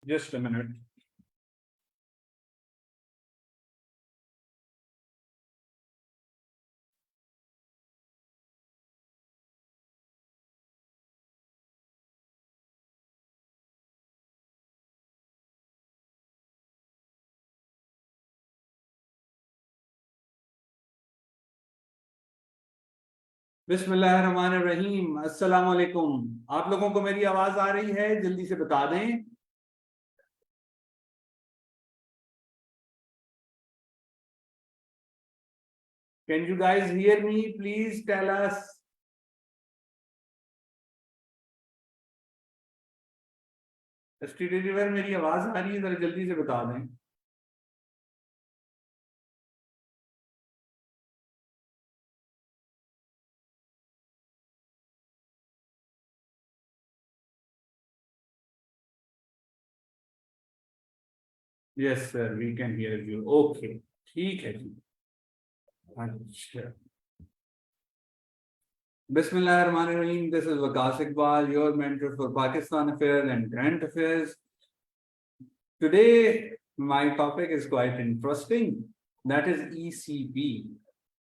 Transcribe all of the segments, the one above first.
Just a minute. बिस्मिल्लाहिर्रहमानिर्रहीम। अस्सलाम वालेकुम। आप लोगों को मेरी आवाज आ रही है? जल्दी से बता दें। Can you guys hear me? Please tell us. Deliver मेरी आवाज आ रही है? जरा जल्दी से बता दें। Yes sir, we can hear you. Okay, ठीक है जी। अच्छा, Bismillahirrahmanirrahim. This is Waqas Iqbal, your mentor for Pakistan Affairs and Current Affairs. Today, my topic is quite interesting. That is ECP.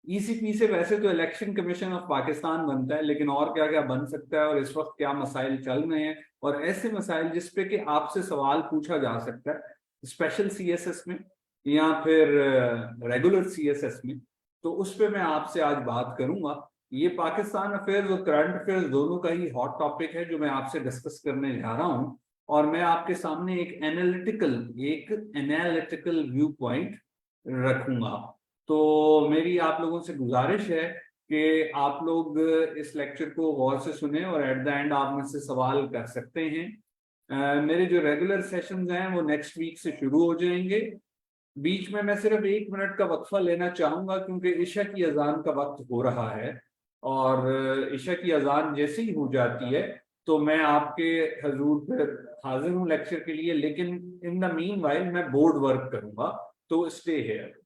ECP से वैसे तो इलेक्शन कमीशन ऑफ पाकिस्तान बनता है, लेकिन और क्या क्या बन सकता है और इस वक्त क्या मसाइल चल रहे हैं और ऐसे मसाइल जिस पे कि आपसे सवाल पूछा जा सकता है स्पेशल सीएसएस में या फिर रेगुलर सीएसएस में, तो उस पे मैं आपसे आज बात करूंगा। ये पाकिस्तान अफेयर्स और करंट अफेयर्स दोनों का ही हॉट टॉपिक है जो मैं आपसे डिस्कस करने जा रहा हूं, और मैं आपके सामने एक एनालिटिकल व्यू पॉइंट रखूंगा। तो मेरी आप लोगों से गुजारिश है कि आप लोग इस लेक्चर को गौर से सुने और एट द एंड आप मुझसे सवाल कर सकते हैं। मेरे जो रेगुलर सेशंस हैं वो नेक्स्ट वीक से शुरू हो जाएंगे। बीच में मैं सिर्फ 1 मिनट का वक्फा लेना चाहूंगा क्योंकि इशा की अजान का वक्त हो रहा है, और इशा की अजान जैसे ही हो जाती है तो मैं आपके हजूर फिर हाजिर हूँ लेक्चर के लिए, लेकिन इन द मीन वाइल मैं बोर्ड वर्क करूंगा। तो स्टे हियर।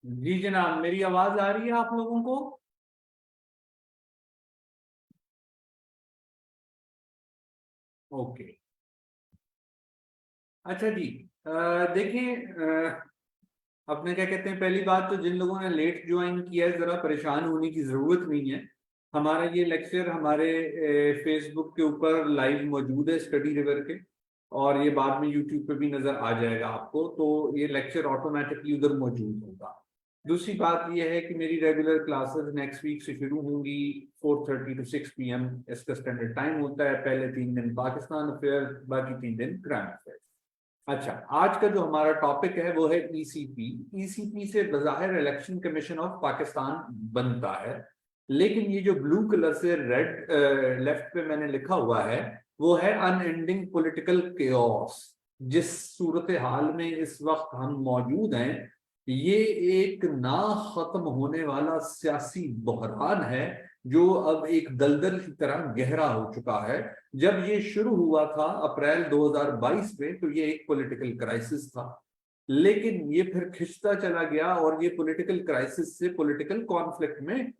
जी जनाब, मेरी आवाज आ रही है आप लोगों को? ओके। अच्छा जी। देखिए, अपने क्या कहते हैं, पहली बात तो जिन लोगों ने लेट ज्वाइन किया है, जरा परेशान होने की जरूरत नहीं है। हमारा ये लेक्चर हमारे फेसबुक के ऊपर लाइव मौजूद है, स्टडी रिवर के, और ये बाद में यूट्यूब पे भी नजर आ जाएगा आपको, तो ये लेक्चर ऑटोमेटिकली उधर मौजूद होगा। दूसरी बात ये है कि मेरी रेगुलर क्लासेस नेक्स्ट वीक से शुरू होंगी। 4:30 to 6 PM इसका स्टैंडर्ड टाइम होता है। पहले 3 दिन पाकिस्तान अफेयर, बाकी 3 दिन करंट अफेयर। अच्छा, आज का जो हमारा टॉपिक है वो है ईसीपी। ईसीपी से बज़ाहिर इलेक्शन कमीशन ऑफ पाकिस्तान बनता है, लेकिन ये जो ब्लू कलर से रेड लेफ्ट पे मैंने लिखा हुआ है, वो है अनएंडिंग पॉलिटिकल केओस। जिस सूरत हाल में इस वक्त हम मौजूद हैं, ये एक ना खत्म होने वाला सियासी बहरान है, जो अब एक दलदल की तरह गहरा हो चुका है। जब ये शुरू हुआ था अप्रैल 2022 में, तो ये एक पॉलिटिकल क्राइसिस था, लेकिन ये फिर खिंचता चला गया और ये पॉलिटिकल क्राइसिस से पॉलिटिकल कॉन्फ्लिक्ट में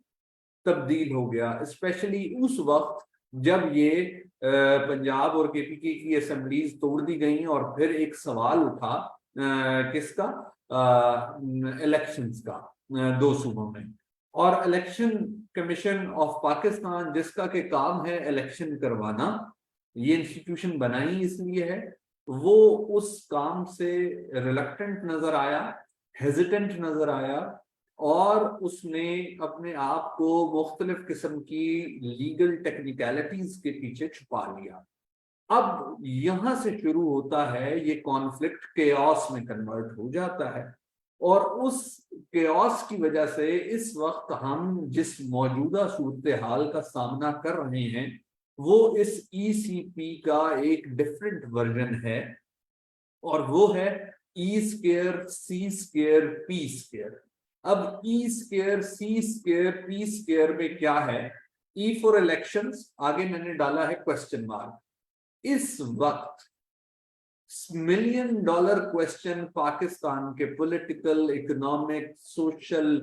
तब्दील हो गया। स्पेशली उस वक्त जब ये पंजाब और केपीके की असेंबलीज तोड़ दी गई और फिर एक सवाल उठा किसका, इलेक्शंस का, दो सूबों में। और इलेक्शन कमीशन ऑफ पाकिस्तान, जिसका के काम है इलेक्शन करवाना, ये इंस्टीट्यूशन बनाई इसलिए है, वो उस काम से रिलक्टेंट नजर आया, हेजिटेंट नजर आया, और उसने अपने आप को मुख्तलिफ किस्म की लीगल टेक्निकलिटीज के पीछे छुपा लिया। अब यहां से शुरू होता है ये कॉन्फ्लिक्ट, केओस में कन्वर्ट हो जाता है। और उस केओस की वजह से इस वक्त हम जिस मौजूदा सूरत हाल का सामना कर रहे हैं, वो इस ईसीपी का एक डिफरेंट वर्जन है, और वो है ई स्केयर सी स्केयर पी स्केयर। अब ई स्केयर सी स्केयर पी स्केयर में क्या है? ई फॉर इलेक्शंस, आगे मैंने डाला है क्वेश्चन मार्क। इस वक्त $1 million क्वेश्चन पाकिस्तान के पॉलिटिकल, इकोनॉमिक, सोशल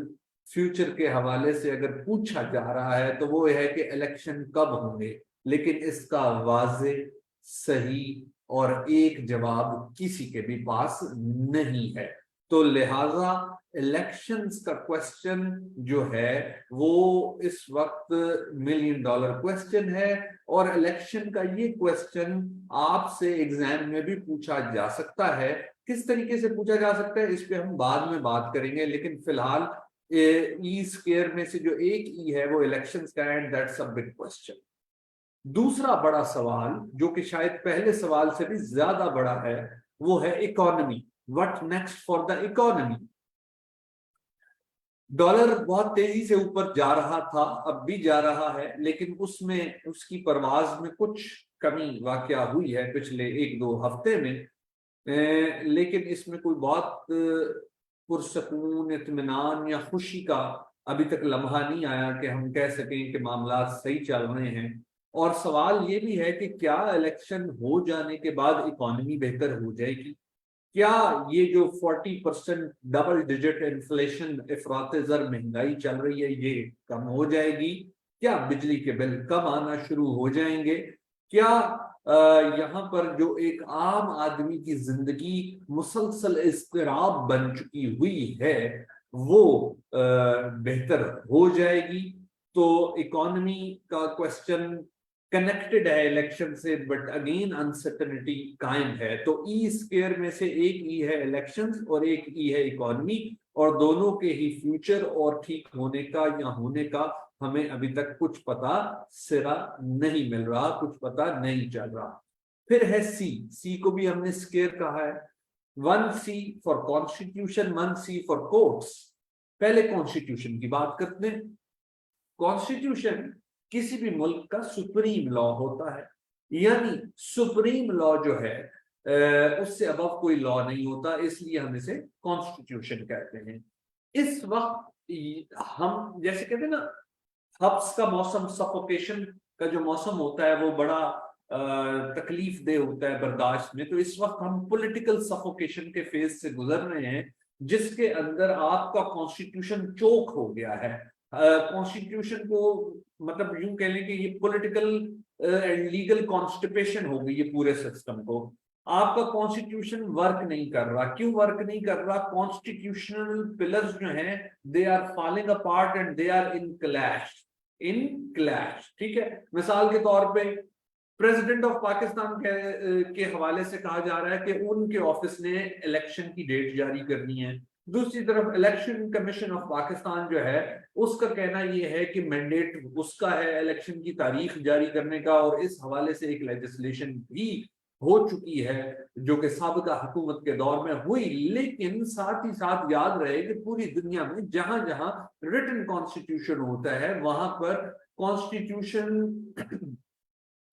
फ्यूचर के हवाले से अगर पूछा जा रहा है, तो वो है कि इलेक्शन कब होंगे, लेकिन इसका वाजे, सही और एक जवाब किसी के भी पास नहीं है। तो लिहाजा इलेक्शंस का क्वेश्चन जो है वो इस वक्त $1 million क्वेश्चन है। और इलेक्शन का ये क्वेश्चन आपसे एग्जाम में भी पूछा जा सकता है। किस तरीके से पूछा जा सकता है, इस पे हम बाद में बात करेंगे, लेकिन फिलहाल ई स्क्वायर में से जो एक ई है वो इलेक्शंस का है, and that's a big question. दूसरा बड़ा सवाल, जो कि शायद पहले सवाल से भी ज्यादा बड़ा है, वो है economy. What next for the economy? Dollar बहुत तेजी से ऊपर जा रहा था, अब भी जा रहा है, लेकिन उसमें उसकी परवाज में कुछ कमी वाकया हुई है पिछले 1-2 हफ्ते में। लेकिन इसमें कोई बहुत पुरसकून, इत्मीनान या खुशी का अभी तक लम्हा नहीं आया कि हम कह सकें कि मामला सही चल रहे हैं। और सवाल ये भी है कि क्या इलेक्शन हो जाने के बाद इकोनॉमी बेहतर हो जाएगी? क्या ये जो 40% डबल डिजिट इन्फ्लेशन, इफरात ज़र महंगाई चल रही है, ये कम हो जाएगी? क्या बिजली के बिल कम आना शुरू हो जाएंगे? क्या यहाँ पर जो एक आम आदमी की जिंदगी मुसलसल इज़्तिराब बन चुकी हुई है, वो बेहतर हो जाएगी? तो इकोनॉमी का क्वेश्चन कनेक्टेड है इलेक्शन से, बट अगेन अनसर्टनिटी कायम है। तो ई स्क्वायर में से एक ई है इलेक्शंस और एक ई है इकोनॉमी, और दोनों के ही फ्यूचर और ठीक होने का या होने का हमें अभी तक कुछ पता सिरा नहीं मिल रहा, कुछ पता नहीं चल रहा। फिर है सी। सी को भी हमने स्क्वायर कहा है। 1C for constitution, 1C for courts. पहले कॉन्स्टिट्यूशन की बात करते हैं। कॉन्स्टिट्यूशन किसी भी मुल्क का सुप्रीम लॉ होता है, यानी सुप्रीम लॉ जो है उससे अबव कोई लॉ नहीं होता, इसलिए हम इसे कॉन्स्टिट्यूशन कहते हैं। इस वक्त हम जैसे कहते हैं ना, हब्स का मौसम, सफोकेशन का जो मौसम होता है वो बड़ा तकलीफ दे होता है बर्दाश्त में। तो इस वक्त हम पॉलिटिकल सफोकेशन के फेज से गुजर रहे हैं, जिसके अंदर आपका कॉन्स्टिट्यूशन चोक हो गया है। कॉन्स्टिट्यूशन को मतलब यूं कह लें कि ये पॉलिटिकल एंड लीगल कॉन्स्टिपेशन हो गई है पूरे सिस्टम को। आपका कॉन्स्टिट्यूशन वर्क नहीं कर रहा। क्यों वर्क नहीं कर रहा? कॉन्स्टिट्यूशनल पिलर्स जो हैं they are falling apart and they are in clash. ठीक है, मिसाल के तौर पे प्रेसिडेंट ऑफ पाकिस्तान के हवाले से कहा जा रहा है कि उनके ऑफिस ने इलेक्शन की डेट जारी करनी है। दूसरी तरफ इलेक्शन कमीशन ऑफ पाकिस्तान जो है उसका कहना यह है कि मैंडेट उसका है इलेक्शन की तारीख जारी करने का, और इस हवाले से एक लेजिस्लेशन भी हो चुकी है जो कि साबिका हुकूमत के दौर में हुई। लेकिन साथ ही साथ याद रहे कि पूरी दुनिया में जहां जहां रिटन कॉन्स्टिट्यूशन होता है वहां पर कॉन्स्टिट्यूशन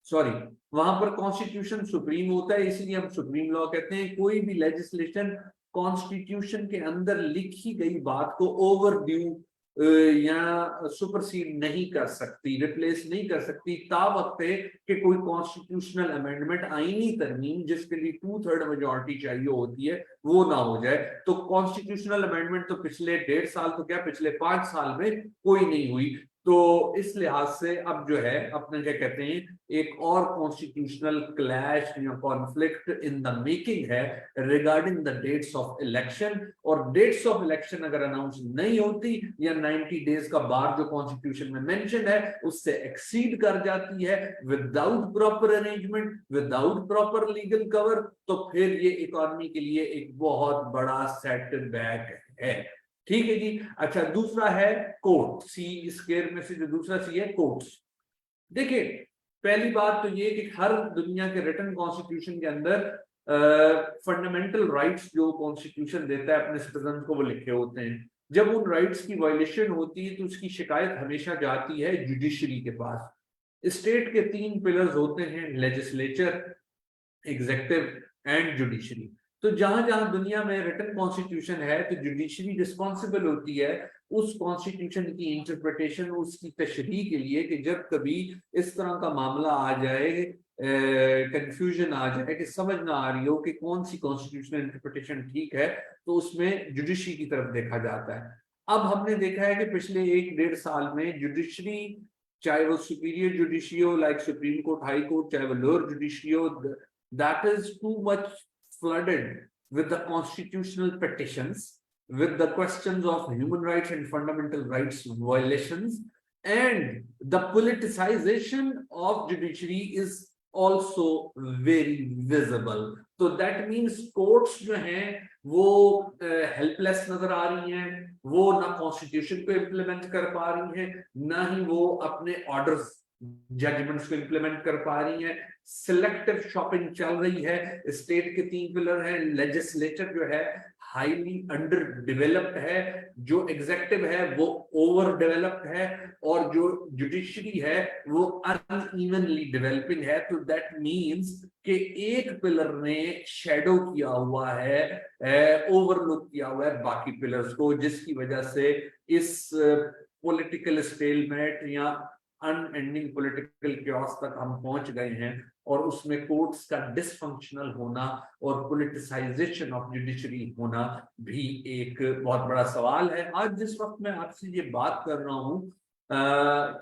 सॉरी वहां पर कॉन्स्टिट्यूशन सुप्रीम होता है, इसीलिए हम सुप्रीम लॉ कहते हैं। कोई भी लेजिस्लेशन कॉन्स्टिट्यूशन के अंदर लिखी गई बात को ओवरड्यू या सुपरसीड नहीं कर सकती, रिप्लेस नहीं कर सकती ता वक्त कि कोई कॉन्स्टिट्यूशनल अमेंडमेंट, आईनी तरमीम जिसके लिए 2/3 मेजोरिटी चाहिए होती है, वो ना हो जाए। तो कॉन्स्टिट्यूशनल अमेंडमेंट तो पिछले 1.5 साल तो क्या पिछले 5 साल में कोई नहीं हुई। तो इस लिहाज से अब जो है अपने क्या कहते हैं एक और कॉन्स्टिट्यूशनल क्लैश या कॉन्फ्लिक्ट इन द मेकिंग है regarding the dates of election. और डेट्स ऑफ इलेक्शन अगर अनाउंस नहीं होती या 90 डेज का बार जो कॉन्स्टिट्यूशन में मेंशन है उससे एक्सीड कर जाती है without proper arrangement, without proper legal cover, तो फिर ये इकोनॉमी के लिए एक बहुत बड़ा सेटबैक है। ठीक है जी। अच्छा, दूसरा है कोर्ट। सी स्क्वायर में से जो दूसरा सी है कोर्ट्स। देखिए, पहली बात तो ये कि हर दुनिया के रिटन कॉन्स्टिट्यूशन के अंदर फंडामेंटल राइट्स जो कॉन्स्टिट्यूशन देता है अपने सिटीजन को वो लिखे होते हैं। जब उन राइट्स की वायलेशन होती है तो उसकी शिकायत हमेशा जाती है जुडिशरी के पास। स्टेट के 3 पिलर्स होते हैं, लेजिस्लेचर, एग्जेक्टिव एंड जुडिशरी। तो जहां जहां दुनिया में रिटन कॉन्स्टिट्यूशन है तो जुडिशरी रिस्पॉन्सिबल होती है उस कॉन्स्टिट्यूशन की इंटरप्रिटेशन, उसकी तशरीह के लिए कि जब कभी इस तरह का मामला आ जाए, कंफ्यूजन आ जाए कि समझ ना आ रही हो कि कौन सी कॉन्स्टिट्यूशनल इंटरप्रिटेशन ठीक है, तो उसमें जुडिशरी की तरफ देखा जाता है। अब हमने देखा है कि पिछले 1-1.5 साल में जुडिशरी, चाहे वो सुपीरियर जुडिशरी हो like supreme court, high court, चाहे वो लोअर जुडिशरी हो, that is too much flooded with the constitutional petitions, with the questions of human rights and fundamental rights violations, and the politicization of judiciary is also very visible. तो that means courts जो हैं वो helpless नजर आ रही हैं, वो ना constitution को इम्प्लीमेंट कर पा रही हैं, ना ही वो अपने ऑर्डर्स जजमेंट्स को इम्प्लीमेंट कर पा रही है। सिलेक्टिव शॉपिंग चल रही है। स्टेट के 3 पिलर हैं, लेजिस्लेचर जो है हाईली अंडर डेवलप्ड है, जो एग्जेक्टिव है वो ओवर डेवलप्ड है, और जो जुडिशरी है वो अनइवनली डेवलपिंग है। तो दैट मींस कि एक पिलर ने शेडो किया हुआ है, ओवरलुक किया हुआ है बाकी पिलर्स को, जिसकी वजह से इस पॉलिटिकल स्टेलमेट या अनएंडिंग पॉलिटिकल क्योस तक हम पहुंच गए हैं। और उसमें कोर्ट्स का डिसफंक्शनल होना और पॉलिटिसाइजेशन ऑफ जुडिशरी होना भी एक बहुत बड़ा सवाल है। आज जिस वक्त मैं आपसे ये बात कर रहा हूँ,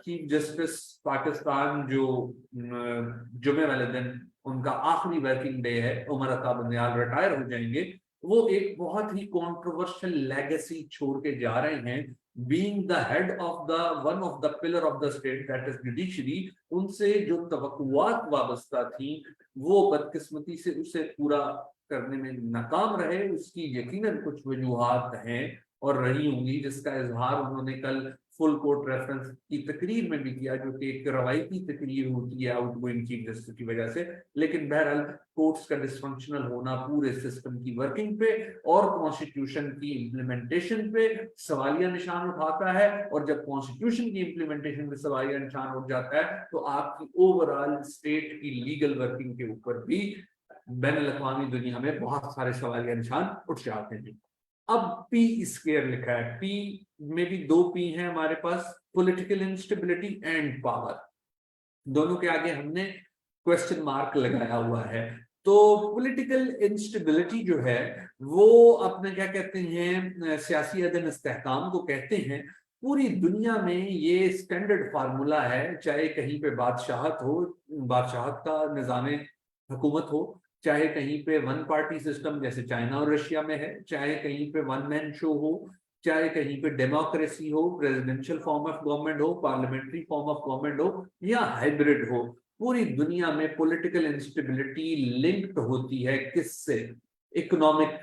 चीफ जस्टिस पाकिस्तान जो जुमे वाले दिन उनका आखिरी वर्किंग डे है, उमर अता बंदयाल रिटायर हो जाएंगे। वो एक बहुत ही कॉन्ट्रोवर्शियल लेगेसी छोड़ के जा रहे हैं, being the head of the one of the pillar of the state that is judiciary। उनसे जो तवक्कुआत वाबस्ता थी वो बदकिस्मती से उसे पूरा करने में नाकाम रहे। उसकी यकीनन कुछ वजूहात हैं और रही होंगी, जिसका इजहार उन्होंने कल फुल कोर्ट रेफरेंस की तकरीर में भी किया, जो कि एक रवायती तकरीर होती है आउटगोइंग चीफ जस्टिस की वजह से। लेकिन बहरहाल कोर्ट्स का डिसफंक्शनल होना पूरे सिस्टम की वर्किंग पे और कॉन्स्टिट्यूशन की इम्प्लीमेंटेशन पे सवालिया निशान उठाता है। और जब कॉन्स्टिट्यूशन की इम्प्लीमेंटेशन पे सवालिया निशान उठ जाता है तो आपकी ओवरऑल स्टेट की लीगल वर्किंग के ऊपर भी बैनुल-अक़वामी दुनिया में बहुत सारे सवालिया निशान उठ जाते हैं। अब पी स्क्वायर लिखा है, पी में भी 2 पी हैं हमारे पास, पॉलिटिकल इंस्टेबिलिटी एंड पावर। दोनों के आगे हमने क्वेश्चन मार्क लगाया हुआ है। तो पॉलिटिकल इंस्टेबिलिटी जो है वो अपने क्या कहते हैं सियासी अदम इस्तेहकाम को कहते हैं। पूरी दुनिया में ये स्टैंडर्ड फार्मूला है, चाहे कहीं पे बादशाहत हो, बादशाहत का निज़ाम हुकूमत हो, चाहे कहीं पे वन पार्टी सिस्टम जैसे चाइना और रशिया में है, चाहे कहीं पे वन मैन शो हो, चाहे कहीं पे डेमोक्रेसी हो, प्रेसिडेंशियल फॉर्म ऑफ गवर्नमेंट हो, पार्लियामेंट्री फॉर्म ऑफ गवर्नमेंट हो, या हाइब्रिड हो। पूरी दुनिया में पॉलिटिकल इंस्टेबिलिटी लिंक्ड होती है किससे? इकोनॉमिक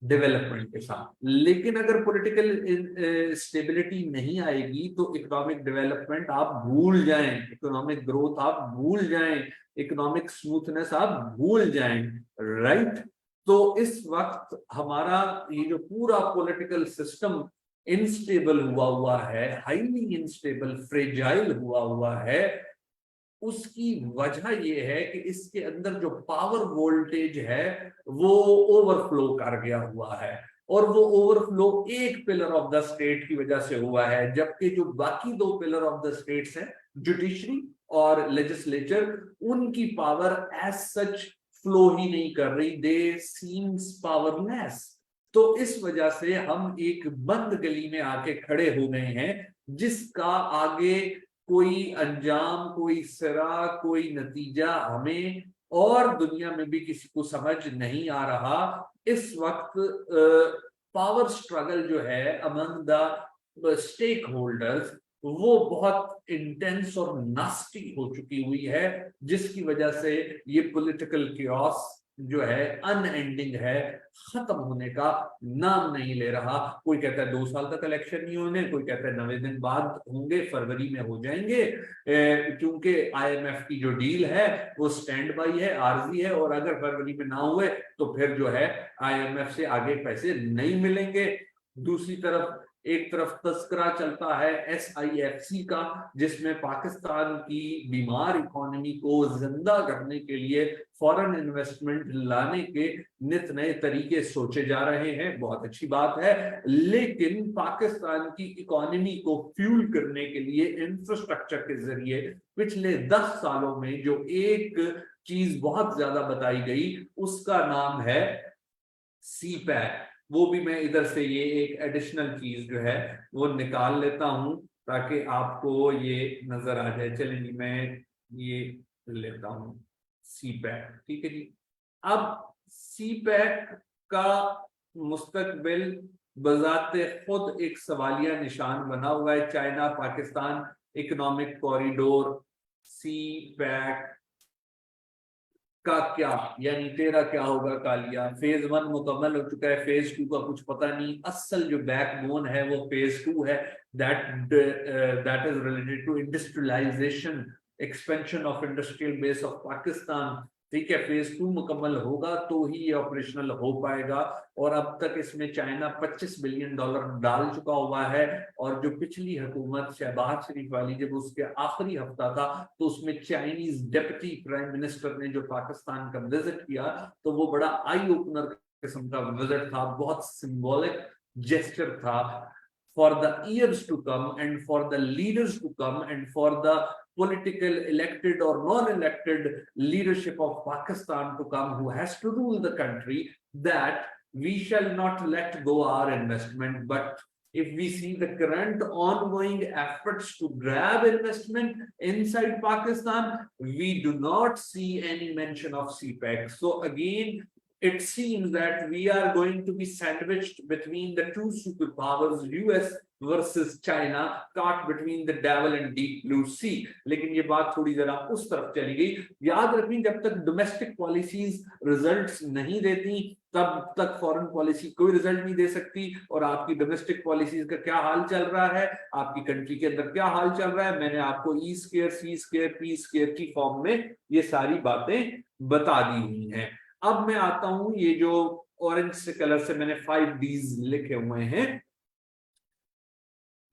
डेवलपमेंट के साथ। लेकिन अगर पॉलिटिकल स्टेबिलिटी नहीं आएगी तो इकोनॉमिक डेवलपमेंट आप भूल जाएं, इकोनॉमिक ग्रोथ आप भूल जाएं, इकोनॉमिक स्मूथनेस आप भूल जाएं, राइट? तो इस वक्त हमारा ये जो पूरा पॉलिटिकल सिस्टम इनस्टेबल हुआ है, हाईली इनस्टेबल, फ्रेजाइल हुआ है, उसकी वजह यह है कि इसके अंदर जो पावर वोल्टेज है वो ओवरफ्लो कर गया हुआ है। और वो ओवरफ्लो एक पिलर ऑफ द स्टेट की वजह से हुआ है, जबकि जो बाकी दो पिलर ऑफ द स्टेट्स हैं, जुडिशरी और लेजिस्लेचर, उनकी पावर एज सच फ्लो ही नहीं कर रही, दे सीम्स पावरलेस। तो इस वजह से हम एक बंद गली में आके खड़े हो गए हैं, जिसका आगे कोई अंजाम, कोई सिरा, कोई नतीजा हमें और दुनिया में भी किसी को समझ नहीं आ रहा। इस वक्त पावर स्ट्रगल जो है अमंग द स्टेक होल्डर्स वो बहुत इंटेंस और नास्टी हो चुकी हुई है, जिसकी वजह से ये पॉलिटिकल कियोस जो है अनएंडिंग है, खत्म होने का नाम नहीं ले रहा। कोई कहता है 2 साल तक इलेक्शन नहीं होने, कोई कहता है 90 दिन बाद होंगे, फरवरी में हो जाएंगे, क्योंकि आईएमएफ की जो डील है वो स्टैंड बाई है, आरजी है, और अगर फरवरी में ना हुए तो फिर जो है आईएमएफ से आगे पैसे नहीं मिलेंगे। दूसरी तरफ एक तरफ तस्करा चलता है SIFC का, जिसमें पाकिस्तान की बीमार इकोनॉमी को जिंदा करने के लिए फॉरेन इन्वेस्टमेंट लाने के नित नए तरीके सोचे जा रहे हैं। बहुत अच्छी बात है, लेकिन पाकिस्तान की इकोनॉमी को फ्यूल करने के लिए इंफ्रास्ट्रक्चर के जरिए पिछले 10 सालों में जो एक चीज बहुत ज्यादा बताई गई उसका नाम है CPEC। वो भी मैं इधर से ये एक एडिशनल चीज जो है वो निकाल लेता हूं ताकि आपको ये नजर आ जाए। चलिए जी, मैं ये लेता हूं CPEC, ठीक है जी। अब CPEC का मुस्तकबिल बजाते खुद एक सवालिया निशान बना हुआ है। China Pakistan economic corridor CPEC का क्या, यानी तेरा क्या होगा कालिया। फेज 1 मुकम्मल हो चुका है, फेज 2 का कुछ पता नहीं। असल जो बैकबोन है वो फेज 2 है, that is related to industrialisation, expansion of industrial base of Pakistan. ठीक है, फेज 2 मुकम्मल होगा तो ही ये ऑपरेशनल हो पाएगा। और अब तक इसमें चाइना $25 बिलियन डाल चुका हुआ है। और जो पिछली हुकूमत शहबाज शरीफ वाली, जब उसके आखिरी हफ्ता था तो उसमें चाइनीज डिप्टी प्राइम मिनिस्टर ने जो पाकिस्तान का विजिट किया तो वो बड़ा आई ओपनर किस्म का विजिट था, बहुत सिंबॉलिक जेस्चर था for the years to come and for the leaders to come and for the political elected or non-elected leadership of Pakistan to come, who has to rule the country, that we shall not let go our investment. But if we see the current ongoing efforts to grab investment inside Pakistan, we do not see any mention of CPEC. So again, it seems that we are going to be sandwiched between the two superpowers, US versus China, caught between the devil and deep blue sea. लेकिन ये बात थोड़ी जरा उस तरफ चली गई। याद रखनी, जब तक डोमेस्टिक पॉलिसीज रिजल्ट्स नहीं देती तब तक फॉरेन पॉलिसी कोई रिजल्ट नहीं दे सकती। और आपकी डोमेस्टिक पॉलिसीज का क्या हाल चल रहा है, आपकी कंट्री के अंदर क्या हाल चल रहा है, मैंने आपको E² C² P² की फॉर्म में ये सारी बातें बता दी हुई हैं। अब मैं आता हूं, ये जो ऑरेंज से कलर से मैंने 5 Ds लिखे हुए हैं,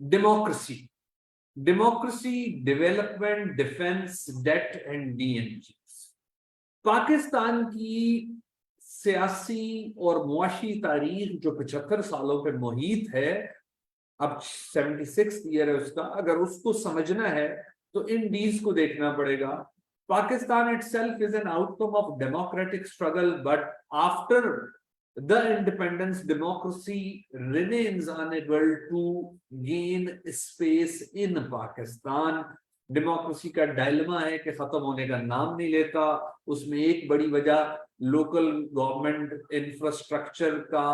democracy, development, defence, debt and DNG। Pakistan की सियासी और मुआशी तारीख जो 75 सालों पे मुहित है, अब 76th ईयर है उसका, अगर उसको समझना है तो इन Ds को देखना पड़ेगा। Pakistan itself is an outcome of democratic struggle, but after the independence, democracy remains unable to gain space in Pakistan. Democracy का डायलेमा है कि खत्म होने का नाम नहीं लेता। उसमें एक बड़ी वजह लोकल गवर्नमेंट इंफ्रास्ट्रक्चर का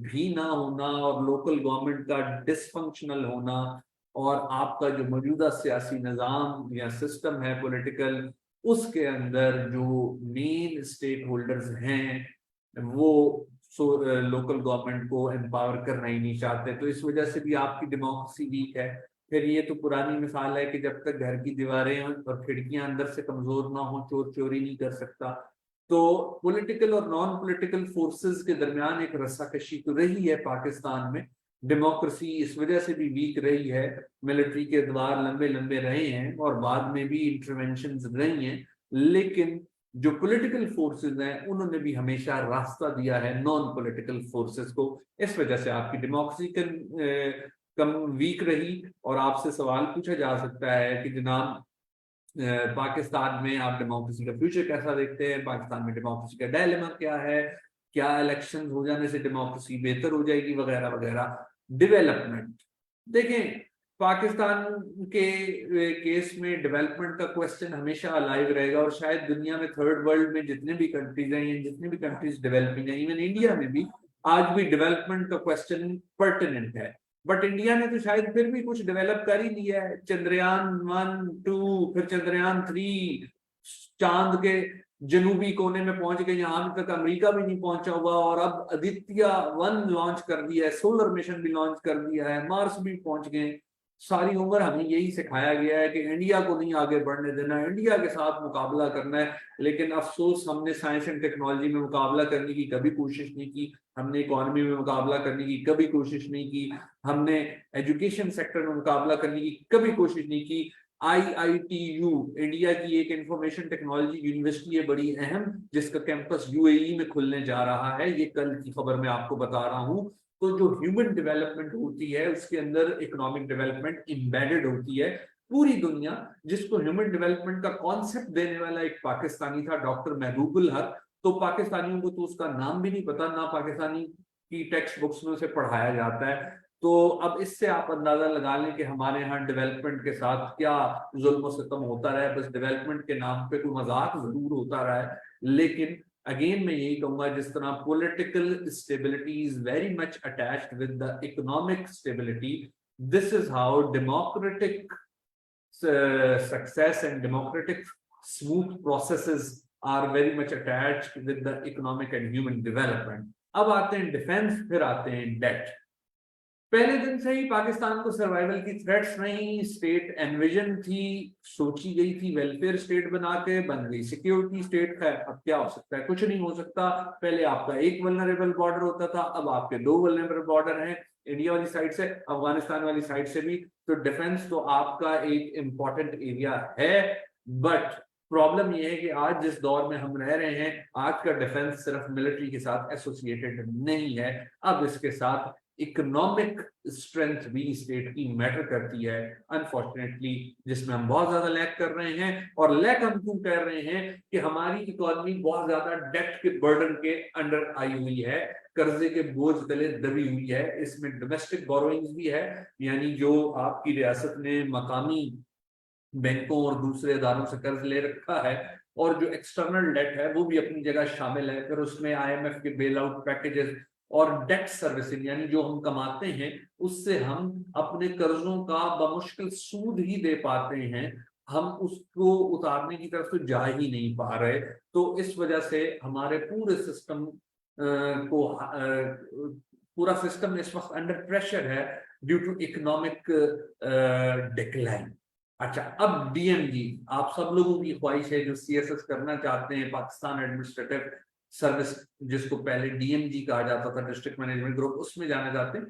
भी ना होना और लोकल गवर्नमेंट का डिसफंक्शनल होना, और आपका जो मौजूदा सियासी निज़ाम या सिस्टम है पॉलिटिकल, उसके अंदर जो मेन स्टेक होल्डर्स हैं वो लोकल गवर्नमेंट को एम्पावर करना ही नहीं चाहते, तो इस वजह से भी आपकी डेमोक्रेसी वीक है। फिर ये तो पुरानी मिसाल है कि जब तक घर की दीवारें और खिड़कियां अंदर से कमजोर ना हो, चोर चोरी नहीं कर सकता। तो पॉलिटिकल और नॉन पॉलिटिकल फोर्सेस के दरमियान एक रस्साकशी तो रही है पाकिस्तान में। डेमोक्रेसी इस वजह से भी वीक रही है, मिलिट्री के द्वार लंबे लंबे रहे हैं और बाद में भी इंटरवेंशन रही हैं, लेकिन जो पॉलिटिकल फोर्सेस हैं उन्होंने भी हमेशा रास्ता दिया है नॉन पॉलिटिकल फोर्सेस को। इस वजह से आपकी डेमोक्रेसी कम वीक रही। और आपसे सवाल पूछा जा सकता है कि जनाब पाकिस्तान में आप डेमोक्रेसी का फ्यूचर कैसा देखते हैं, पाकिस्तान में डेमोक्रेसी का डायलेमा क्या है, क्या इलेक्शन हो जाने से डेमोक्रेसी बेहतर हो जाएगी वगैरह वगैरह। डेवलपमेंट देखें, पाकिस्तान के केस में डेवलपमेंट का क्वेश्चन हमेशा अलाइव रहेगा, और शायद दुनिया में थर्ड वर्ल्ड में जितने भी कंट्रीज हैं, जितने भी कंट्रीज डेवलपिंग है, इवन इंडिया में भी आज भी डेवलपमेंट का क्वेश्चन पर्टिनेंट है। बट इंडिया ने तो शायद फिर भी कुछ डेवलप कर ही लिया है। चंद्रयान 1, 2, फिर चंद्रयान 3, चांद के जनूबी कोने में पहुंच गए, यहाँ तक अमेरिका भी नहीं पहुंचा हुआ, और अब आदित्य 1 लॉन्च कर दिया है, सोलर मिशन भी लॉन्च कर दिया है, मार्स भी पहुंच गए। सारी उम्र हमें यही सिखाया गया है कि इंडिया को नहीं आगे बढ़ने देना, इंडिया के साथ मुकाबला करना है, लेकिन अफसोस हमने साइंस एंड टेक्नोलॉजी में मुकाबला करने की कभी कोशिश नहीं की, हमने इकोनॉमी में मुकाबला करने की कभी कोशिश नहीं की, हमने एजुकेशन सेक्टर में मुकाबला करने की कभी कोशिश नहीं की। IITU इंडिया की एक इंफॉर्मेशन टेक्नोलॉजी यूनिवर्सिटी है बड़ी अहम, जिसका कैंपस UAE में खुलने जा रहा है, ये कल की खबर मैं आपको बता रहा हूं। तो जो ह्यूमन डेवलपमेंट होती है उसके अंदर इकोनॉमिक डेवलपमेंट एम्बेडेड होती है। पूरी दुनिया जिसको ह्यूमन डेवलपमेंट का कॉन्सेप्ट देने वाला एक पाकिस्तानी था, डॉक्टर महबूबुल हक, तो पाकिस्तानियों को तो उसका नाम भी नहीं पता, ना पाकिस्तानी की टेक्स्ट बुक्स में उसे पढ़ाया जाता है। तो अब इससे आप अंदाजा लगा लें कि हमारे यहाँ डेवलपमेंट के साथ क्या जुल्म सितम होता रहा है। बस डेवलपमेंट के नाम पे कोई मजाक जरूर होता रहा है, लेकिन अगेन मैं यही कहूंगा, जिस तरह political stability is very much attached with the economic stability, this is how democratic success and democratic smooth processes are very much attached with the economic and human development. अब आते हैं डिफेंस, फिर आते हैं डेट। पहले दिन से ही पाकिस्तान को सर्वाइवल की थ्रेट्स नहीं, स्टेट एनविजन थी, सोची गई थी, वेलफेयर स्टेट बना के बन गई सिक्योरिटी स्टेट। है अब क्या हो सकता है, कुछ नहीं हो सकता। पहले आपका एक वल्नरेबल बॉर्डर होता था, अब आपके 2 वल्नरेबल बॉर्डर हैं, इंडिया वाली साइड से, अफगानिस्तान वाली साइड से भी। तो डिफेंस तो आपका एक इंपॉर्टेंट एरिया है, बट प्रॉब्लम यह है कि आज जिस दौर में हम रह रहे हैं, आज का डिफेंस सिर्फ मिलिट्री के साथ एसोसिएटेड नहीं है, अब इसके साथ इकोनॉमिक स्ट्रेंथ भी स्टेट की मैटर करती है, अनफॉर्चुनेटली, जिसमें हम बहुत ज्यादा लैक कर रहे हैं। और लैक हम क्यों कर रहे हैं कि हमारी इकोनॉमी बहुत ज्यादा डेट के बर्डन के अंडर आई हुई है, कर्जे के बोझ तले दबी हुई है। इसमें डोमेस्टिक बोरोइंग्स भी है, यानी जो आपकी रियासत ने मकामी बैंकों और दूसरे इदारों से कर्ज ले रखा है, और जो एक्सटर्नल डेट है वो भी अपनी जगह शामिल है। फिर उसमें IMF के बेल आउट पैकेजेस और डेट सर्विसिंग, यानी जो हम कमाते हैं उससे हम अपने कर्जों का बमुश्किल सूद ही दे पाते हैं, हम उसको उतारने की तरफ तो जा ही नहीं पा रहे। तो इस वजह से हमारे पूरे सिस्टम को पूरा सिस्टम इस वक्त अंडर प्रेशर है ड्यू टू इकोनॉमिक डिक्लाइन। अच्छा, अब DMG, आप सब लोगों की ख्वाहिश है जो CSS करना चाहते हैं, पाकिस्तान एडमिनिस्ट्रेटिव सर्विस, जिसको पहले DMG कहा जाता था, डिस्ट्रिक्ट मैनेजमेंट ग्रुप, उसमें जाना चाहते हैं।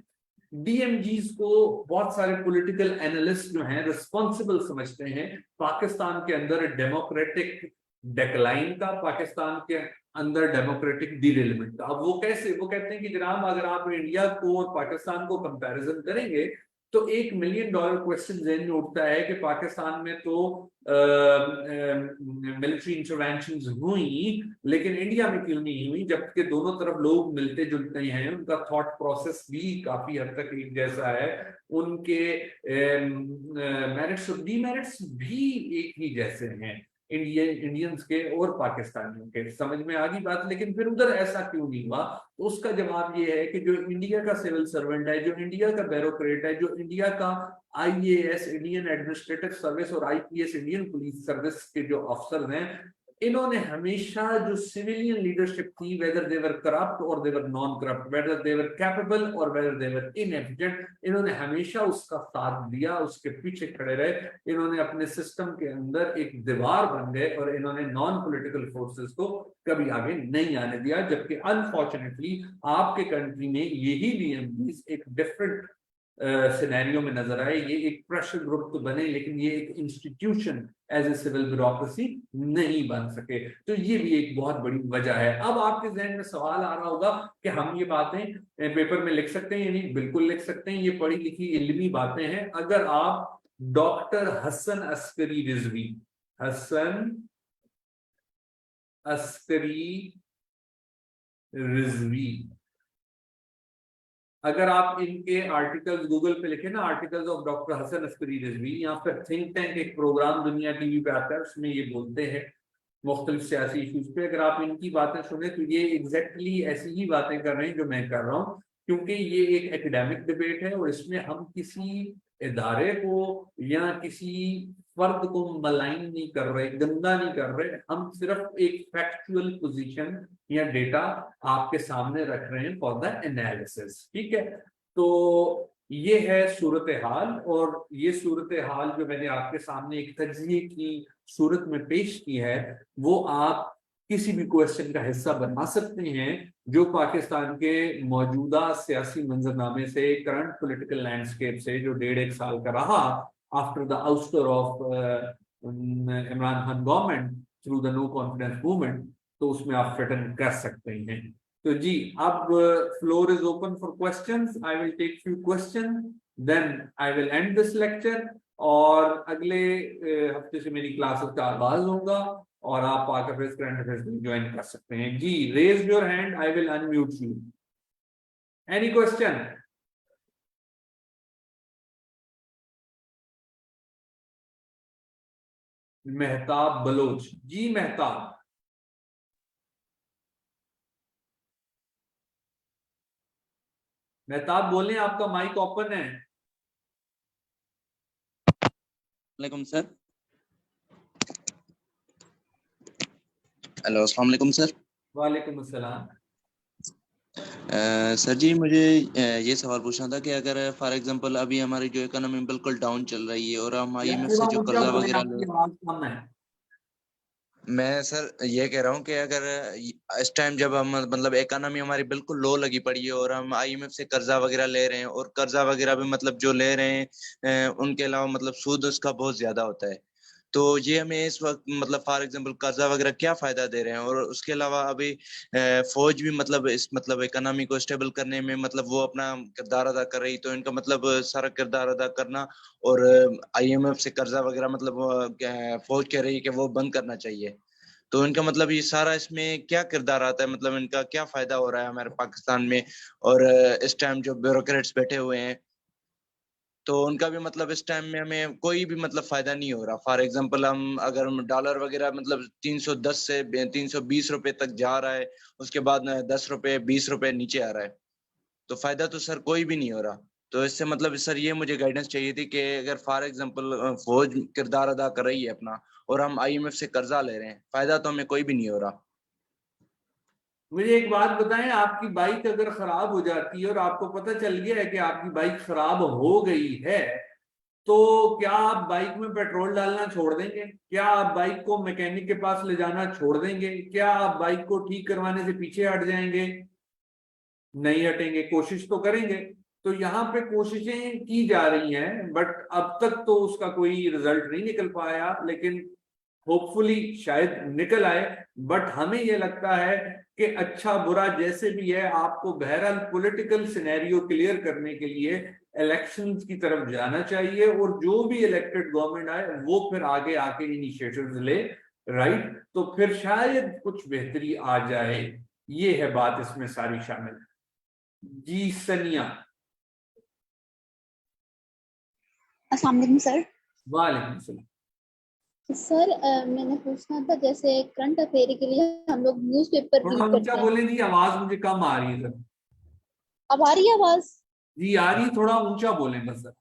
DMGs को बहुत सारे पॉलिटिकल एनालिस्ट जो हैं रिस्पॉन्सिबल समझते हैं पाकिस्तान के अंदर डेमोक्रेटिक डिक्लाइन का, पाकिस्तान के अंदर डेमोक्रेटिक डिरेलमेंट का। अब वो कैसे, वो कहते हैं कि जनाब अगर आप इंडिया को और पाकिस्तान को कंपैरिजन करेंगे तो $1 मिलियन क्वेश्चन ज़हन में उठता है कि पाकिस्तान में तो मिलिट्री इंटरवेंशंस हुई, लेकिन इंडिया में क्यों नहीं हुई, जबकि दोनों तरफ लोग मिलते जुलते हैं, उनका थॉट प्रोसेस भी काफी हद तक एक जैसा है, उनके मेरिट्स और डीमेरिट्स भी एक ही जैसे हैं इंडियंस के और पाकिस्तानियों के। समझ में आ गई बात? लेकिन फिर उधर ऐसा क्यों नहीं हुआ? तो उसका जवाब ये है कि जो इंडिया का सिविल सर्वेंट है, जो इंडिया का ब्यूरोक्रेट है, जो इंडिया का आईएएस इंडियन एडमिनिस्ट्रेटिव सर्विस और आईपीएस इंडियन पुलिस सर्विस के जो अफसर हैं, इन्होंने हमेशा जो सिविलियन लीडरशिप थी, वेदर दे वर करप्ट और they were non corrupt, whether they were capable और वेदर दे वर इनएफिशिएंट, इन्होंने हमेशा उसका साथ दिया, उसके पीछे खड़े रहे। इन्होंने अपने सिस्टम के अंदर एक दीवार बन गए और इन्होंने नॉन पॉलिटिकल फोर्सेस को कभी आगे नहीं आने दिया। जबकि अनफॉर्चुनेटली आपके कंट्री में यही नियम एक डिफरेंट सिनेरियो में नजर आए। ये एक प्रेशर ग्रुप तो बने, लेकिन ये एक institution as a civil bureaucracy नहीं बन सके। तो ये भी एक बहुत बड़ी वजह है। अब आपके जहन में सवाल आ रहा होगा कि हम ये बातें पेपर में लिख सकते हैं या नहीं? बिल्कुल लिख सकते हैं, ये पढ़ी लिखी इल्मी बातें हैं। अगर आप डॉक्टर हसन अस्करी रिजवी, हसन अस्करी रिजवी, अगर आप इनके आर्टिकल्स गूगल पे लिखे ना, articles of doctor Hasan Askari Rizvi, या फिर थिंक टैंक एक प्रोग्राम दुनिया टीवी पे आता है, उसमें ये बोलते हैं मुख्तलिफ सियासी इश्यूज पे, अगर आप इनकी बातें सुने तो ये एग्जैक्टली ऐसी ही बातें कर रहे हैं जो मैं कर रहा हूँ। क्योंकि ये एक एकेडमिक डिबेट है और इसमें हम किसी इदारे को या किसी फर्द को मलाइन नहीं कर रहे, गंदा नहीं कर रहे, हम सिर्फ एक फैक्चुअल पोजीशन या डेटा आपके सामने रख रहे हैं फॉर द एनालिसिस। ठीक है, तो ये है सूरत हाल, और ये सूरत हाल जो मैंने आपके सामने एक तज्जिए की सूरत में पेश की है, वो आप किसी भी क्वेश्चन का हिस्सा बना सकते हैं जो पाकिस्तान के मौजूदा सियासी मंजरनामे से, करंट पॉलिटिकल लैंडस्केप से, जो 1.5-1 साल का रहा after the ouster of Imran Khan government through the no confidence movement, तो उसमें आप फिट इन कर सकते हैं। तो जी, अब floor is open for questions. I will take few question, then I will end this lecture, और अगले हफ्ते से मेरी क्लासेस का आगाज होगा और आप आकर फिर करंट अफेयर्स ज्वाइन कर सकते हैं। जी, raise your hand, I will unmute you. Any question? Mehtab Baloch ji, Mehtab Mehtab बोले, आपका माइक ओपन है। वालेकुम सर। हेलो, अस्सलाम वालेकुम सर। वालेकुम अस्सलाम। सर जी, मुझे ये सवाल पूछना था कि अगर फॉर एग्जांपल अभी हमारी जो इकोनॉमी बिल्कुल डाउन चल रही है और हम आईएमएफ से जो कर्जा वगैरह ले, मैं सर ये कह रहा हूँ कि अगर इस टाइम जब हम मतलब इकोनॉमी हमारी बिल्कुल लो लगी पड़ी है और हम आईएमएफ से कर्जा वगैरह ले रहे हैं, और कर्जा वगैरह भी मतलब जो ले रहे हैं उनके अलावा मतलब सूद उसका बहुत ज्यादा होता है, तो ये हमें इस वक्त मतलब फॉर एग्जांपल कर्जा वगैरह क्या फायदा दे रहे हैं? और उसके अलावा अभी फौज भी मतलब इस मतलब इकोनॉमी को स्टेबल करने में मतलब वो अपना किरदार अदा कर रही, तो इनका मतलब सारा किरदार अदा करना, और आईएमएफ से कर्जा वगैरह मतलब फौज कह रही है कि वो बंद करना चाहिए, तो इनका मतलब ये सारा इसमें क्या किरदार आता है, मतलब इनका क्या फायदा हो रहा है हमारे पाकिस्तान में? और इस टाइम जो ब्यूरोक्रेट्स बैठे हुए हैं तो उनका भी मतलब इस टाइम में हमें कोई भी मतलब फायदा नहीं हो रहा। फॉर एग्जांपल हम अगर हम डॉलर वगैरह मतलब 310 से 320 रुपए तक जा रहा है, उसके बाद 10 रुपए 20 रुपए नीचे आ रहा है, तो फायदा तो सर कोई भी नहीं हो रहा। तो इससे मतलब सर ये मुझे गाइडेंस चाहिए थी कि अगर फॉर एग्जांपल फौज किरदार अदा कर रही है अपना और हम आईएमएफ से कर्जा ले रहे हैं, फायदा तो हमें कोई भी नहीं हो रहा। मुझे एक बात बताएं, आपकी बाइक अगर खराब हो जाती है और आपको पता चल गया है कि आपकी बाइक खराब हो गई है, तो क्या आप बाइक में पेट्रोल डालना छोड़ देंगे? क्या आप बाइक को मैकेनिक के पास ले जाना छोड़ देंगे? क्या आप बाइक को ठीक करवाने से पीछे हट जाएंगे? नहीं हटेंगे, कोशिश तो करेंगे। तो यहाँ पे कोशिशें की जा रही हैं, बट अब तक तो उसका कोई रिजल्ट नहीं निकल पाया। लेकिन होपफुली शायद निकल आए, बट हमें ये लगता है कि अच्छा बुरा जैसे भी है, आपको बहरहाल पॉलिटिकल सिनेरियो क्लियर करने के लिए इलेक्शंस की तरफ जाना चाहिए, और जो भी इलेक्टेड गवर्नमेंट आए वो फिर आगे आके इनिशिएटिव्स ले, राइट, तो फिर शायद कुछ बेहतरी आ जाए। ये है बात इसमें सारी शामिल। जी सनिया। अस्सलाम वालेकुम सर। वालेकुम सलाम। सर मैंने पूछना था, जैसे करंट अफेयर के लिए हम लोग न्यूज़पेपर थोड़ा रीड ऊंचा करते हैं। बोले जी, आवाज मुझे कम आ रही है सर। अब आ रही है आवाज? जी आ रही, थोड़ा ऊंचा बोलें बस सर।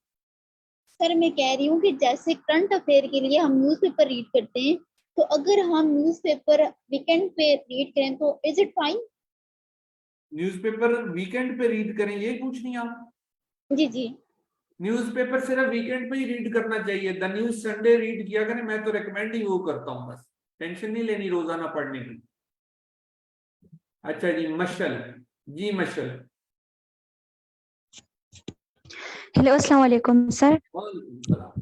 सर मैं कह रही हूँ कि जैसे करंट अफेयर के लिए हम न्यूज़पेपर रीड करते हैं, तो अगर हम न्यूज़पेपर वीकेंड पे रीड करें तो is it fine? Newspaper weekend पे रीड करें, ये पूछ रही आप? जी जी। न्यूज़पेपर सिर्फ वीकेंड पे ही रीड करना चाहिए। द न्यूज संडे रीड किया करें, मैं तो रिकमेंड ही वो करता हूँ, बस टेंशन नहीं लेनी रोजाना पढ़ने की। अच्छा जी मशल। जी मशल। हेलो अस्सलाम वालेकुम सर। वालेकुम सलाम।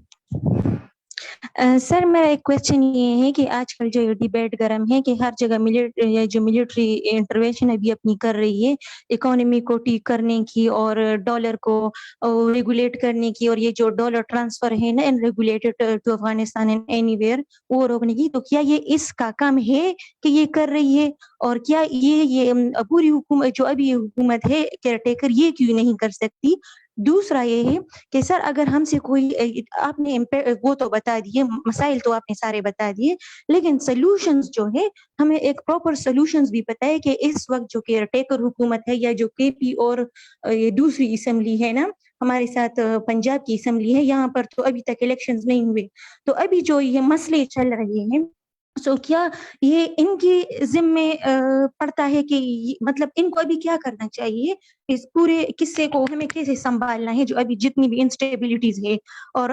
सर मेरा एक क्वेश्चन ये है कि आजकल जो ये डिबेट गर्म है कि हर जगह मिलिट्री इंटरवेंशन अभी अपनी कर रही है इकोनॉमी को ठीक करने की और डॉलर को रेगुलेट करने की, और ये जो डॉलर ट्रांसफर है ना unregulated to Afghanistan and anywhere, वो रोकने की, तो क्या ये इसका काम है कि ये कर रही है? और क्या ये पूरी हुकूमत जो अभी हुकूमत है केयरटेकर, ये क्यों नहीं कर सकती? दूसरा ये है कि सर अगर हमसे कोई आपने वो तो बता दिए, मसाइल तो आपने सारे बता दिए, लेकिन सॉल्यूशंस जो है हमें एक प्रॉपर सॉल्यूशंस भी पता है कि इस वक्त जो केयर टेकर हुकूमत है या जो केपी और ये दूसरी असेंबली है ना हमारे साथ, पंजाब की असेंबली है, यहाँ पर तो अभी तक इलेक्शंस नहीं हुए, तो अभी जो ये मसले चल रहे हैं, सो क्या ये इनकी जिम्मे पड़ता है कि मतलब इनको अभी क्या करना चाहिए, इस पूरे किस्से को हमें कैसे संभालना है जो अभी जितनी भी इंस्टेबिलिटीज है, और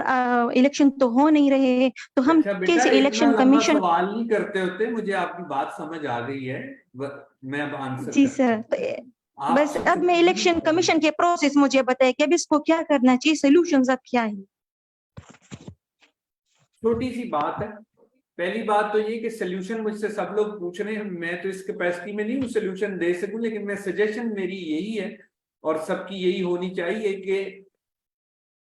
इलेक्शन तो हो नहीं रहे हैं, तो हम अच्छा बेटा, कैसे इतना इलेक्शन लंबा कमीशन। सवाल नहीं करते होते, मुझे आपकी बात समझ आ गई है। मैं अब आंसर जी करता सर, हूँ। तो आप बस सबसे अब मैं इलेक्शन पहले कमीशन के प्रोसेस मुझे बताए कि अब इसको क्या करना चाहिए, सोल्यूशन अब क्या है? छोटी सी बात है। पहली बात तो ये कि सोल्यूशन मुझसे सब लोग पूछ रहे हैं, मैं तो इस कैपेसिटी में नहीं हूँ सोल्यूशन दे सकूं, लेकिन मैं सजेशन मेरी यही है और सबकी यही होनी चाहिए कि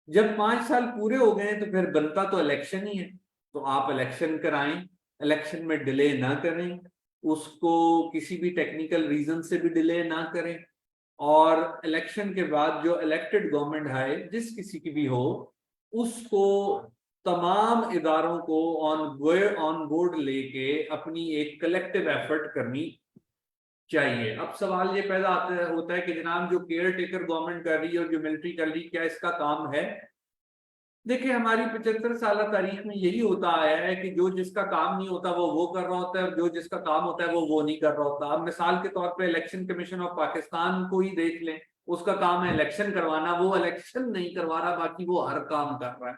जब 5 साल पूरे हो गए तो फिर बनता तो इलेक्शन ही है, तो आप इलेक्शन कराएं, इलेक्शन में डिले ना करें, उसको किसी भी टेक्निकल रीजन से भी डिले ना करें, और इलेक्शन के बाद जो इलेक्टेड गवर्नमेंट है जिस किसी की भी हो, उसको तमाम इदारों को ऑन बोर्ड लेके अपनी एक कलेक्टिव एफर्ट करनी चाहिए। अब सवाल ये पैदा होता है कि जनाब जो केयर टेकर गवर्नमेंट कर रही है और जो मिलिट्री कर रही है, क्या इसका काम है? देखिए, हमारी 75 साल तारीख में यही होता आया है कि जो जिसका काम नहीं होता वो कर रहा होता है, और जो जिसका काम होता है वो नहीं कर रहा होता। अब मिसाल के तौर पे इलेक्शन कमीशन ऑफ पाकिस्तान को ही देख लें, उसका काम है इलेक्शन करवाना, वो इलेक्शन नहीं करवा रहा, बाकी वो हर काम कर रहा है।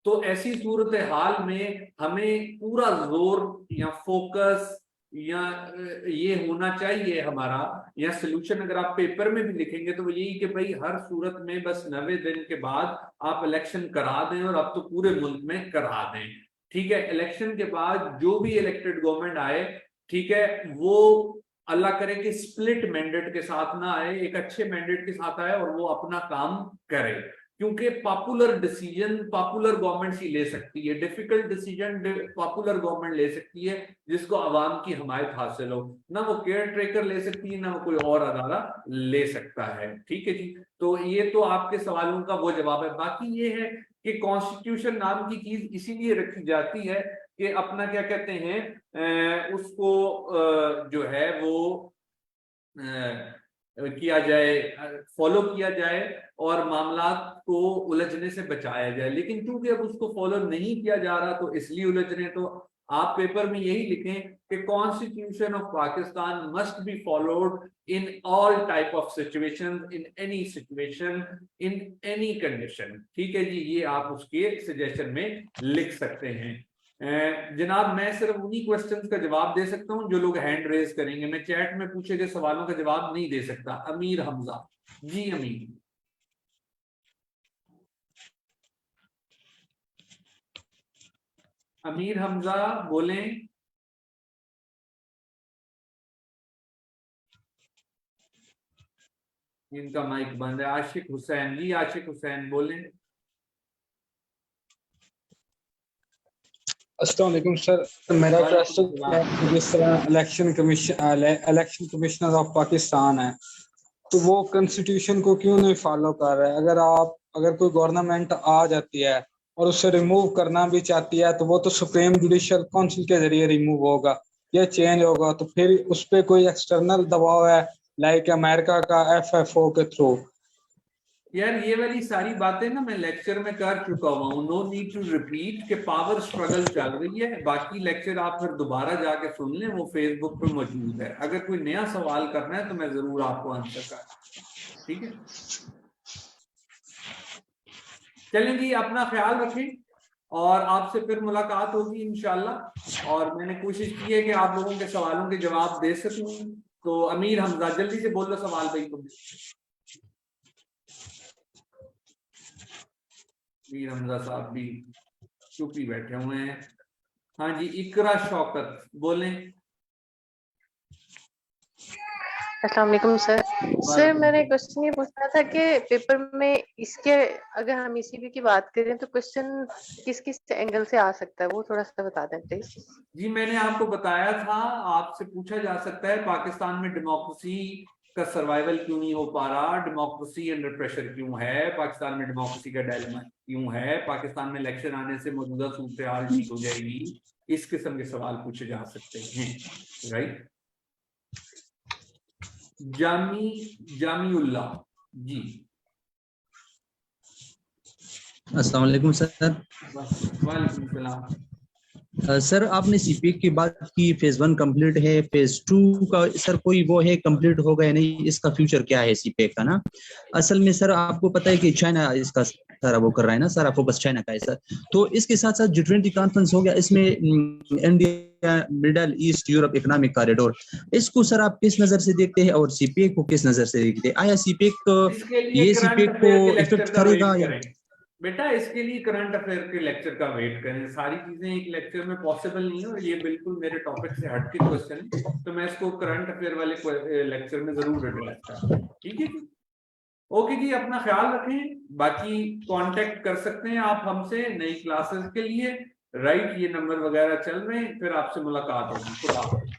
तो ऐसी सूरत हाल में हमें पूरा जोर या फोकस या ये होना चाहिए हमारा, या सोल्यूशन अगर आप पेपर में भी लिखेंगे तो वो यही कि भाई हर सूरत में बस 90 दिन के बाद आप इलेक्शन करा दें, और अब तो पूरे मुल्क में करा दें। ठीक है, इलेक्शन के बाद जो भी इलेक्टेड गवर्नमेंट आए, ठीक है, वो अल्लाह करे कि स्प्लिट मैंडेट के साथ ना आए, एक अच्छे मैंडेट के साथ आए और वो अपना काम करे, क्योंकि पॉपुलर डिसीजन पॉपुलर गवर्नमेंट ही ले सकती है, डिफिकल्ट डिसीजन पॉपुलर गवर्नमेंट ले सकती है जिसको आवाम की हमायत हासिल हो, ना वो केयर टेकर ले सकती है, ना वो कोई और अदारा ले सकता है। ठीक है जी, तो ये तो आपके सवालों का वो जवाब है। बाकी ये है कि कॉन्स्टिट्यूशन नाम की चीज इसीलिए रखी जाती है कि अपना क्या कहते हैं उसको जो है वो किया जाए, फॉलो किया जाए, और मामलात को उलझने से बचाया जाए। लेकिन क्योंकि अब उसको फॉलो नहीं किया जा रहा तो इसलिए उलझ रहे हैं। तो आप पेपर में यही लिखें कि constitution of Pakistan must be followed in all type of situation, in any situation, in any condition. ठीक है जी, ये आप उसके सजेशन में लिख सकते हैं। जनाब, मैं सिर्फ उन्हीं क्वेश्चंस का जवाब दे सकता हूं जो लोग हैंड रेज करेंगे, मैं चैट में पूछे गए सवालों का जवाब नहीं दे सकता। अमीर हमजा। जी अमीर। अमीर हमजा बोलें। इनका माइक बंद है। आशिक हुसैन जी, आशिक हुसैन बोलें। अस्सलाम वालेकुम सर, मेरा क्वेश्चन है कि जिस तरह इलेक्शन कमिश्नर ऑफ पाकिस्तान है तो वो कॉन्स्टिट्यूशन को क्यों नहीं फॉलो कर रहा है? अगर कोई गवर्नमेंट आ जाती है और उसे रिमूव करना भी चाहती है तो वो तो सुप्रीम जुडिशल काउंसिल के जरिए रिमूव होगा या चेंज होगा, तो फिर उस पर कोई एक्सटर्नल दबाव है लाइक अमेरिका का FFO के थ्रू? यार ये वाली सारी बातें ना मैं लेक्चर में कर चुका हुआ हूँ, नो नीड टू रिपीट के पावर स्ट्रगल चल रही है। बाकी लेक्चर आप फिर दोबारा जाके सुन लें, वो फेसबुक पे मौजूद है। अगर कोई नया सवाल करना है तो मैं जरूर आपको आंसर कर, ठीक है। चलें जी, अपना ख्याल रखें और आपसे फिर मुलाकात होगी इंशाल्लाह। और मैंने कोशिश की है कि आप लोगों के सवालों के जवाब दे सकूं। तो अमीर हमजा जल्दी से बोल लो सवाल भाई तुम। अमीर हमजा साहब भी चुप ही बैठे हुए हैं। हाँ जी, इकरा शौकत बोलें। अस्सलाम वालेकुम सर। सर मैंने क्वेश्चन ये पूछना था कि पेपर में इसके अगर हम ECB की बात करें तो क्वेश्चन किस किस एंगल से आ सकता है, वो थोड़ा सा बता दें प्लीज। जी मैंने आपको बताया था, आपसे पूछा जा सकता है पाकिस्तान में डेमोक्रेसी का सर्वाइवल क्यों नहीं हो पा रहा, डेमोक्रेसी अंडर प्रेशर क्यों है, पाकिस्तान में डेमोक्रेसी का डायलेमा क्यों है, पाकिस्तान में इलेक्शन आने से मौजूदा सूरत हाल ठीक हो जाएगी। इस किस्म के सवाल पूछे जा सकते हैं, राइट। जामीउल्लाह जी। अस्सलाम वालेकुम सर। वालेकुम सलाम। सर आपने CPA की बात की, फेज 1 कंप्लीट है, फेज 2 का सर कोई वो है कंप्लीट होगा या नहीं, इसका फ्यूचर क्या है CPA का ना? असल में सर आपको पता है कि चाइना इसका सारा वो कर रहा है ना, सारा फोकस चाइना का है सर। तो इसके साथ साथ G20 कॉन्फ्रेंस हो गया, इसमें India middle east Europe economic corridor, इसको सर आप किस नजर से देखते हैं और CPA को किस नजर से देखते हैं? आया CPA ये CPA को इफेक्ट करेगा या? बेटा इसके लिए करंट अफेयर के लेक्चर का वेट करें, सारी चीजें एक लेक्चर में पॉसिबल नहीं है और ये बिल्कुल मेरे टॉपिक से हट के क्वेश्चन है, तो मैं इसको करंट अफेयर वाले लेक्चर में जरूर एड्रेस करूंगा, ठीक है जी। ओके जी, अपना ख्याल रखें। बाकी कांटेक्ट कर सकते हैं आप हमसे नई क्लासेस के लिए, राइट। ये नंबर वगैरह चल रहे हैं, फिर आपसे मुलाकात होगी। खुदा हाफिज़।